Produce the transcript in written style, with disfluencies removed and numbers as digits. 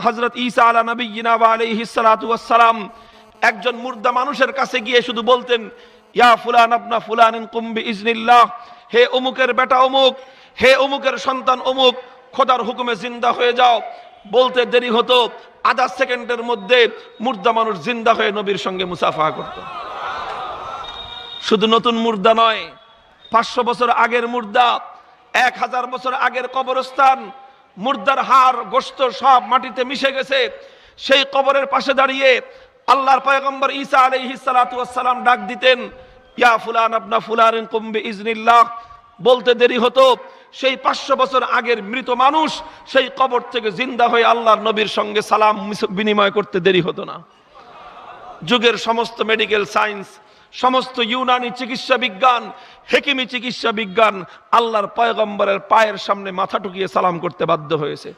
হযরত ঈসা আলা নবিয়িনা ওয়া আলাইহিস সালাতু ওয়াস সালাম একজন মুর্দা মানুষের কাছে গিয়ে শুধু বলতেন, ইয়া ফুলান আবনা ফুলানিন কুম বিইজনিল্লাহ, হে অমুকের বেটা অমুক, হে অমুকের সন্তান অমুক, খোদার হুকুমে জিন্দা হয়ে যাও। বলতে দেরি হতো, আধা সেকেন্ডের মধ্যে মুর্দা মানুষ জিন্দা হয়ে নবীর সঙ্গে মুসাফাহা করত। শুধু নতুন মুর্দা নয়, 500 বছর আগের মুর্দা, 1000 বছর আগের কবরস্থান, মুর্দার হাড় গোশত সব মাটিতে মিশে গেছে। সেই কবরের পাশে দাঁড়িয়ে আল্লাহর পয়গম্বর ঈসা আলাইহিস সালাতু ওয়াস সালাম ডাক দিতেন, ইয়া ফুলান আবনা ফুলানিন কুম বিইজনিল্লাহ। বলতে দেরি হতো, সেই 500 বছর আগের মৃত মানুষ সেই কবর থেকে জিন্দা হয়ে আল্লাহর নবীর সঙ্গে সালাম বিনিময় করতে দেরি হতো না। যুগের সমস্ত মেডিকেল সায়েন্স, সমস্ত ইউনানি চিকিৎসা বিজ্ঞান, হেকিমি চিকিৎসা বিজ্ঞান আল্লাহর পয়গম্বরের পায়ের সামনে মাথা টুকিয়ে সালাম করতে বাধ্য হয়েছে।